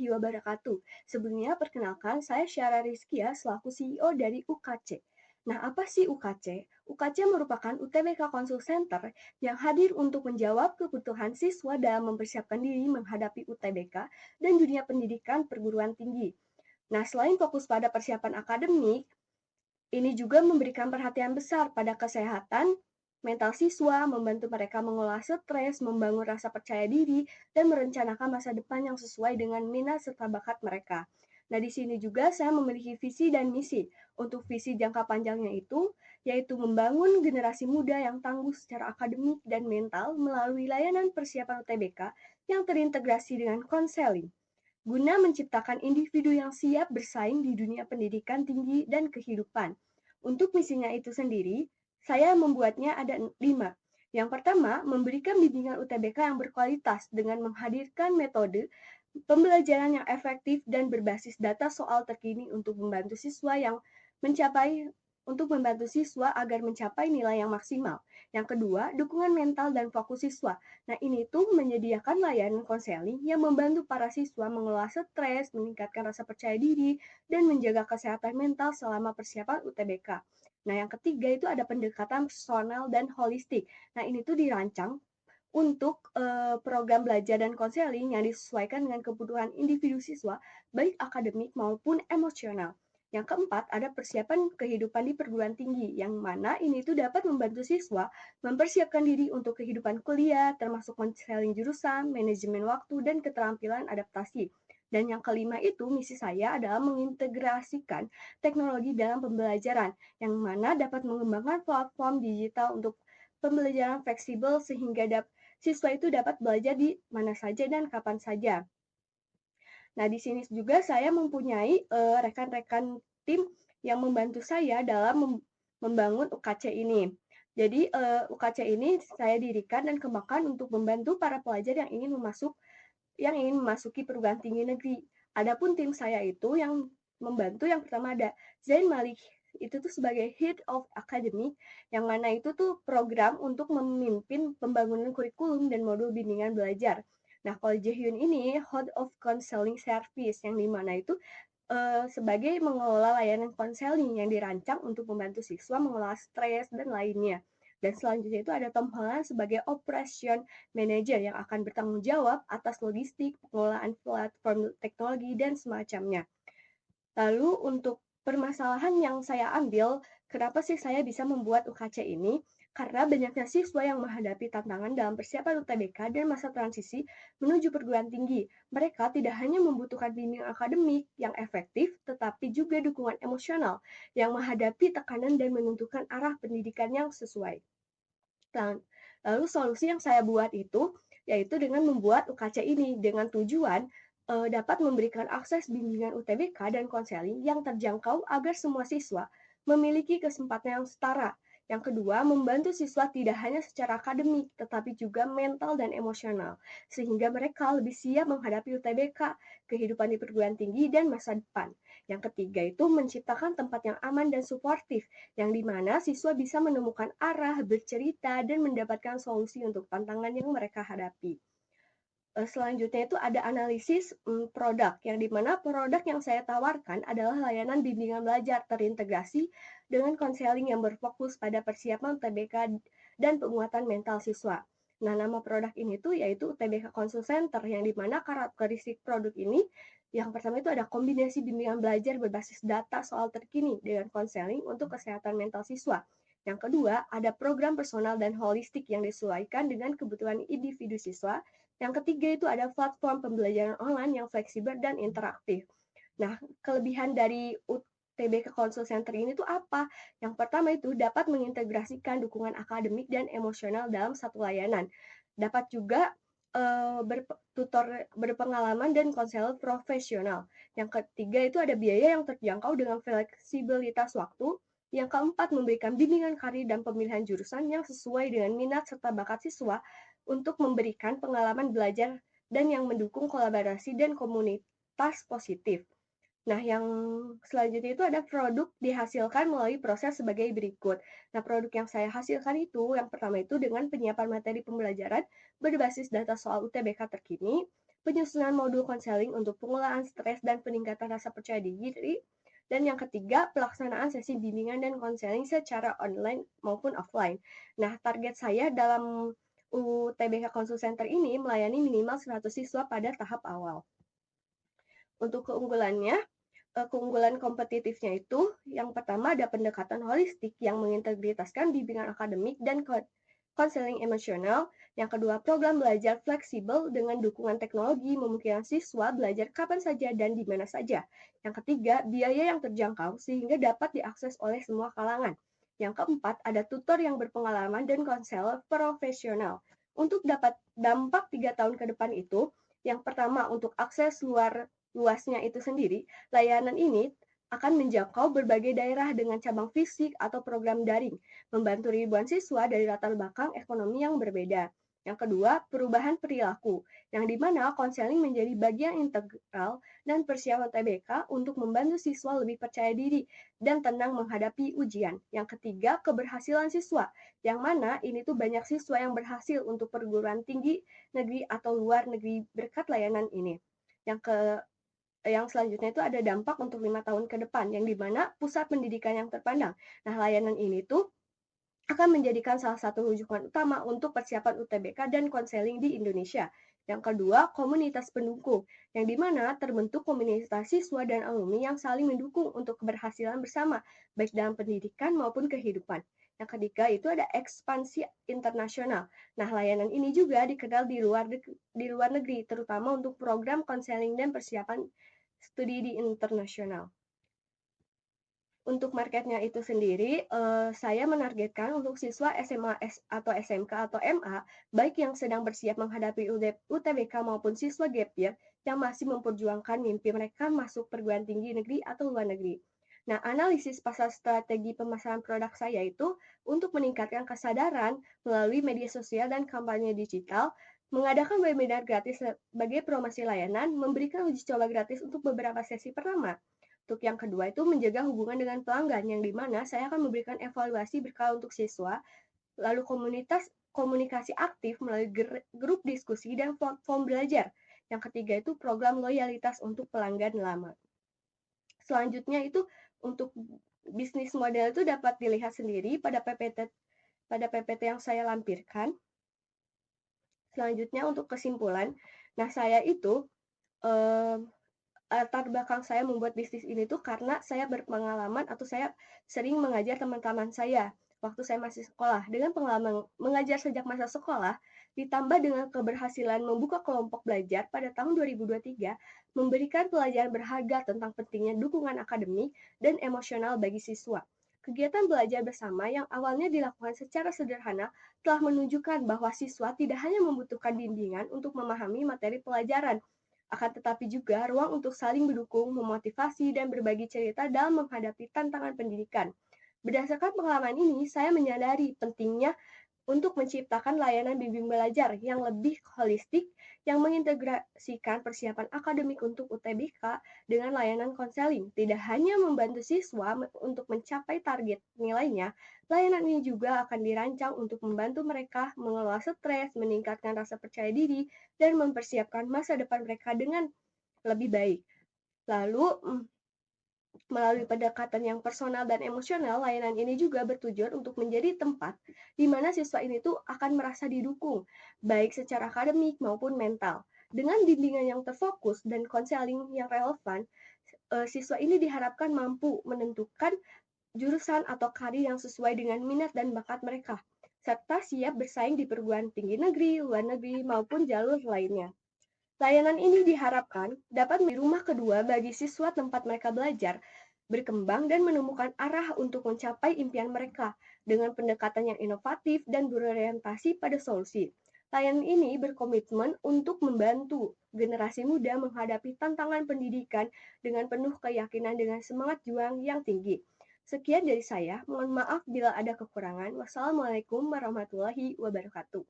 warahmatullahi wabarakatuh. Sebelumnya, perkenalkan, saya Syara Rizkia selaku CEO dari UKC. Nah, apa sih UKC? UKC merupakan UTBK Consult Center yang hadir untuk menjawab kebutuhan siswa dalam mempersiapkan diri menghadapi UTBK dan dunia pendidikan perguruan tinggi. Nah, selain fokus pada persiapan akademik, ini juga memberikan perhatian besar pada kesehatan mental siswa, membantu mereka mengelola stres, membangun rasa percaya diri, dan merencanakan masa depan yang sesuai dengan minat serta bakat mereka. Nah, di sini juga saya memiliki visi dan misi. Untuk visi jangka panjangnya itu, yaitu membangun generasi muda yang tangguh secara akademik dan mental melalui layanan persiapan UTBK yang terintegrasi dengan konseling guna menciptakan individu yang siap bersaing di dunia pendidikan tinggi dan kehidupan. Untuk misinya itu sendiri, saya membuatnya ada 5. Yang pertama, memberikan bimbingan UTBK yang berkualitas dengan menghadirkan metode pembelajaran yang efektif dan berbasis data soal terkini untuk membantu siswa agar mencapai nilai yang maksimal. Yang kedua, dukungan mental dan fokus siswa. Nah, ini tuh menyediakan layanan konseling yang membantu para siswa mengelola stres, meningkatkan rasa percaya diri, dan menjaga kesehatan mental selama persiapan UTBK. Nah, yang ketiga itu ada pendekatan personal dan holistik. Nah, ini tuh dirancang untuk program belajar dan konseling yang disesuaikan dengan kebutuhan individu siswa, baik akademik maupun emosional. Yang keempat, ada persiapan kehidupan di perguruan tinggi, yang mana ini tuh dapat membantu siswa mempersiapkan diri untuk kehidupan kuliah, termasuk konseling jurusan, manajemen waktu, dan keterampilan adaptasi. Dan yang kelima itu, misi saya adalah mengintegrasikan teknologi dalam pembelajaran, yang mana dapat mengembangkan platform digital untuk pembelajaran fleksibel sehingga siswa itu dapat belajar di mana saja dan kapan saja. Nah, di sini juga saya mempunyai rekan-rekan tim yang membantu saya dalam membangun UKC ini. Jadi UKC ini saya dirikan dan kembangkan untuk membantu para pelajar yang ingin memasuki perguruan tinggi negeri. Adapun tim saya itu yang membantu yang pertama ada Zain Malik, itu tuh sebagai Head of Academic, yang mana itu tuh program untuk memimpin pembangunan kurikulum dan modul bimbingan belajar. Nah, kalau Jaehyun ini Head of Counseling Service, yang dimana itu sebagai mengelola layanan konseling yang dirancang untuk membantu siswa mengelola stres dan lainnya. Dan selanjutnya itu ada Tom Holland sebagai Operation Manager yang akan bertanggung jawab atas logistik, pengelolaan platform teknologi, dan semacamnya. Lalu untuk permasalahan yang saya ambil, kenapa sih saya bisa membuat UKC ini? Karena banyaknya siswa yang menghadapi tantangan dalam persiapan UTBK dan masa transisi menuju perguruan tinggi. Mereka tidak hanya membutuhkan bimbingan akademik yang efektif, tetapi juga dukungan emosional yang menghadapi tekanan dan menentukan arah pendidikan yang sesuai. Lalu solusi yang saya buat itu yaitu dengan membuat UKC ini dengan tujuan dapat memberikan akses bimbingan UTBK dan konseling yang terjangkau agar semua siswa memiliki kesempatan yang setara. Yang kedua, membantu siswa tidak hanya secara akademik, tetapi juga mental dan emosional, sehingga mereka lebih siap menghadapi UTBK, kehidupan di perguruan tinggi, dan masa depan. Yang ketiga itu menciptakan tempat yang aman dan suportif, yang dimana siswa bisa menemukan arah, bercerita, dan mendapatkan solusi untuk tantangan yang mereka hadapi. Selanjutnya itu ada analisis produk, yang dimana produk yang saya tawarkan adalah layanan bimbingan belajar terintegrasi dengan konseling yang berfokus pada persiapan UTBK dan penguatan mental siswa. Nah, nama produk ini tuh yaitu UTBK Consult Center, yang dimana karakteristik produk ini yang pertama itu ada kombinasi bimbingan belajar berbasis data soal terkini dengan konseling untuk kesehatan mental siswa. Yang kedua, ada program personal dan holistik yang disesuaikan dengan kebutuhan individu siswa. Yang ketiga itu ada platform pembelajaran online yang fleksibel dan interaktif. Nah, kelebihan dari UTBK Consult Center ini tuh apa? Yang pertama itu dapat mengintegrasikan dukungan akademik dan emosional dalam satu layanan. Dapat juga tutor berpengalaman dan konselor profesional. Yang ketiga itu ada biaya yang terjangkau dengan fleksibilitas waktu. Yang keempat, memberikan bimbingan karir dan pemilihan jurusan yang sesuai dengan minat serta bakat siswa untuk memberikan pengalaman belajar dan yang mendukung kolaborasi dan komunitas positif. Nah, yang selanjutnya itu ada produk dihasilkan melalui proses sebagai berikut. Nah, produk yang saya hasilkan itu, yang pertama itu dengan penyiapan materi pembelajaran berbasis data soal UTBK terkini, penyusunan modul konseling untuk pengelolaan stres dan peningkatan rasa percaya diri, dan yang ketiga, pelaksanaan sesi bimbingan dan konseling secara online maupun offline. Nah, target saya dalam UTBK Consult Center ini melayani minimal 100 siswa pada tahap awal. Untuk keunggulan kompetitifnya itu, yang pertama ada pendekatan holistik yang mengintegritaskan bimbingan akademik dan konseling emosional. Yang kedua, program belajar fleksibel dengan dukungan teknologi memungkinkan siswa belajar kapan saja dan di mana saja. Yang ketiga, biaya yang terjangkau sehingga dapat diakses oleh semua kalangan. Yang keempat, ada tutor yang berpengalaman dan konselor profesional. Untuk dapat dampak 3 tahun ke depan itu, yang pertama untuk akses luasnya itu sendiri, layanan ini akan menjangkau berbagai daerah dengan cabang fisik atau program daring, membantu ribuan siswa dari latar belakang ekonomi yang berbeda. Yang kedua, perubahan perilaku, yang dimana konseling menjadi bagian integral dan persiapan TBK untuk membantu siswa lebih percaya diri dan tenang menghadapi ujian. Yang ketiga, keberhasilan siswa, yang mana ini tuh banyak siswa yang berhasil untuk perguruan tinggi negeri atau luar negeri berkat layanan ini. Yang selanjutnya itu ada dampak untuk 5 tahun ke depan, yang dimana pusat pendidikan yang terpandang. Nah, layanan ini tuh akan menjadikan salah satu rujukan utama untuk persiapan UTBK dan konseling di Indonesia. Yang kedua, komunitas pendukung, yang dimana terbentuk komunitas siswa dan alumni yang saling mendukung untuk keberhasilan bersama, baik dalam pendidikan maupun kehidupan. Yang ketiga itu ada ekspansi internasional. Nah, layanan ini juga dikenal di luar negeri, terutama untuk program konseling dan persiapan studi di internasional. Untuk marketnya itu sendiri, saya menargetkan untuk siswa SMA atau SMK atau MA, baik yang sedang bersiap menghadapi UTBK maupun siswa gap year yang masih memperjuangkan mimpi mereka masuk perguruan tinggi negeri atau luar negeri. Nah, analisis pasar strategi pemasaran produk saya itu untuk meningkatkan kesadaran melalui media sosial dan kampanye digital, mengadakan webinar gratis sebagai promosi layanan, memberikan uji coba gratis untuk beberapa sesi pertama. Untuk yang kedua itu menjaga hubungan dengan pelanggan, yang dimana saya akan memberikan evaluasi berkala untuk siswa, lalu komunikasi aktif melalui grup diskusi dan platform belajar. Yang ketiga itu program loyalitas untuk pelanggan lama. Selanjutnya itu untuk bisnis model itu dapat dilihat sendiri pada PPT yang saya lampirkan. Selanjutnya untuk kesimpulan, nah saya itu latar belakang saya membuat bisnis ini tuh karena saya berpengalaman atau saya sering mengajar teman-teman saya waktu saya masih sekolah. Dengan pengalaman mengajar sejak masa sekolah, ditambah dengan keberhasilan membuka kelompok belajar pada tahun 2023, memberikan pelajaran berharga tentang pentingnya dukungan akademik dan emosional bagi siswa. Kegiatan belajar bersama yang awalnya dilakukan secara sederhana telah menunjukkan bahwa siswa tidak hanya membutuhkan bimbingan untuk memahami materi pelajaran, akan tetapi juga ruang untuk saling mendukung, memotivasi, dan berbagi cerita dalam menghadapi tantangan pendidikan. Berdasarkan pengalaman ini, saya menyadari pentingnya untuk menciptakan layanan bimbing belajar yang lebih holistik, yang mengintegrasikan persiapan akademik untuk UTBK dengan layanan konseling. Tidak hanya membantu siswa untuk mencapai target nilainya, layanan ini juga akan dirancang untuk membantu mereka mengelola stres, meningkatkan rasa percaya diri, dan mempersiapkan masa depan mereka dengan lebih baik. Lalu, melalui pendekatan yang personal dan emosional, layanan ini juga bertujuan untuk menjadi tempat di mana siswa ini tuh akan merasa didukung, baik secara akademik maupun mental. Dengan bimbingan yang terfokus dan konseling yang relevan, siswa ini diharapkan mampu menentukan jurusan atau karir yang sesuai dengan minat dan bakat mereka, serta siap bersaing di perguruan tinggi negeri, luar negeri, maupun jalur lainnya. Layanan ini diharapkan dapat menjadi rumah kedua bagi siswa tempat mereka belajar, berkembang dan menemukan arah untuk mencapai impian mereka dengan pendekatan yang inovatif dan berorientasi pada solusi. Layanan ini berkomitmen untuk membantu generasi muda menghadapi tantangan pendidikan dengan penuh keyakinan dengan semangat juang yang tinggi. Sekian dari saya, mohon maaf bila ada kekurangan. Wassalamualaikum warahmatullahi wabarakatuh.